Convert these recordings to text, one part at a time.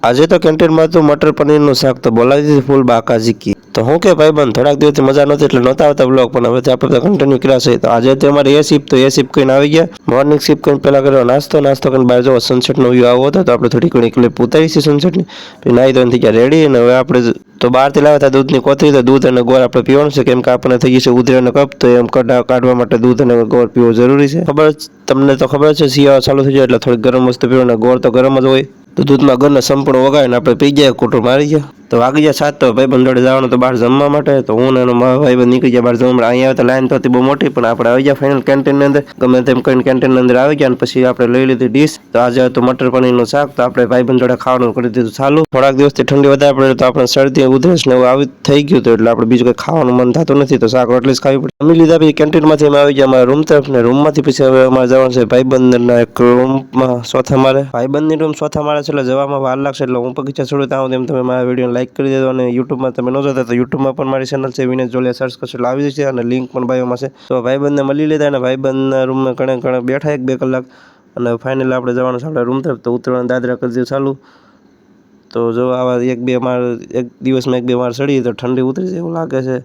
આજે તો કેન્ટીનમાં હતું મટર પનીરનું શાક, તો બોલાવી દીધી ફૂલ બાકાજી કી. તો હું કે ભાઈબંધ થોડાક દિવસથી મજા નહોતી એટલે નહોતા આવતા બ્લોગ, પણ હવે આપણે કન્ટિન્યુ કર્યા છે. તો આજે તો અમારે એ શિફ્ટ કરીને આવી ગયા. મોર્નિંગ શિફ્ટ કરીને પહેલા કર્યો નાસ્તો કરીને બહાર જો સનસેટનો વ્યૂ આવો હતો, તો આપણે થોડી ઘણી ક્લિપ ઉતારી છે સનસેટની. પછી નાહી ધોઈને થઈ ગયા રેડી, અને હવે આપણે તો બહારથી લાવ્યા હતા દૂધની કોથળી, તો દૂધ અને ગોળ આપણે પીવાનું છે, કેમ કે આપણને થઈ ગઈ છે ઉધરાનો કપ, તો એમ કાઢવા માટે દૂધ અને ગોળ પીવો જરૂરી છે. તમને તો ખબર છે શિયાળો ચાલુ થઈ જાય એટલે થોડીક ગરમ વસ્તુ પીવો, ગોળ તો ગરમ જ હોય. તો દૂધમાં ઘરને સંપૂર્ણ વગાડીને આપણે પી ગયા, કુટુંબ મારી ગયા. તો વાગી ગયા 7, તો ભાઈબંધ જોડે જવાનું તો બહાર જમવા માટે. તો હું અને મારા ભાઈબંધ નીકળી ગયા બહાર જમવા. અહીંયા તો લાઈન તો હતી બહુ મોટી, પણ આપણે આવી ગયા ફાઇનલ કેન્ટીનની અંદર. ગમે તેમ કરીને કેન્ટીનની અંદર આવી ગયા, અને પછી આપણે લઈ લીધી ડીશ. તો આજે હતું મટર પનીરનું શાક, તો આપણે ભાઈબંધ જોડે ખાવાનું કરી દીધું ચાલુ. થોડાક દિવસથી ઠંડી વધારે પડે તો આપણે શરદી ઉધરસ ને એવું આવી થઈ ગયું હતું, એટલે આપણે બીજું કંઈ ખાવાનું મન થતું નથી, તો શાક રોટલી જ ખાવી પડે. જમી લીધા પછી કેન્ટીનમાંથી અમે આવી ગયા અમારા રૂમ તરફ, ને રૂમમાંથી પછી હવે અમારે જવાનું છે ભાઈબંધના એક રૂમમાં ચોથા માળે. ભાઈબંધની રૂમ ચોથા માળે છે, એટલે જવામાં વાર લાગશે. એટલે હું બગીચા છોડું ત્યાં તેમ તમે મારા વિડીયોને લાઈક કરી દેજો, અને યુટ્યુબમાં તમે ન જોતા તો યુટ્યુબમાં પણ મારી ચેનલ છે વિનેશ જોલિયા, સર્ચ કરશો એટલે આવી જશે, અને લિંક પણ બાયોમાં છે. તો ભાઈબંધને મળી લીધા, અને ભાઈબંધના રૂમમાં ઘણે બેઠા 1-2 કલાક, અને ફાઇનલ આપણે જવાનું છે આપણે રૂમ તરફ. તો ઉતરવાનું દાદરા કરી દીધું ચાલુ. તો જો આવા 1-2 માળ એક દિવસમાં 1-2 માળ ચડીએ તો ઠંડી ઉતરી જાય એવું લાગે છે.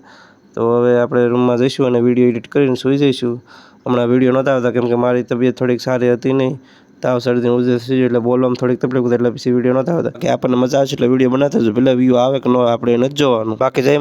તો હવે આપણે રૂમમાં જઈશું અને વિડીયો એડિટ કરીને સૂઈ જઈશું. હમણાં વિડીયો નહોતા આવતા કેમ કે મારી તબિયત થોડીક સારી હતી નહીં, તાવ શરદી ઉધરસ થઈ એટલે બોલવામાં થોડીક તકલીફ હતી, એટલે પછી વિડીયો નહોતા આવતા. કે આપણને મજા આવશે એટલે વિડીયો બનાવતા જ, ભલે વ્યૂ આવે કે ન આપણે નથી જોવાનું. બાકી જઈ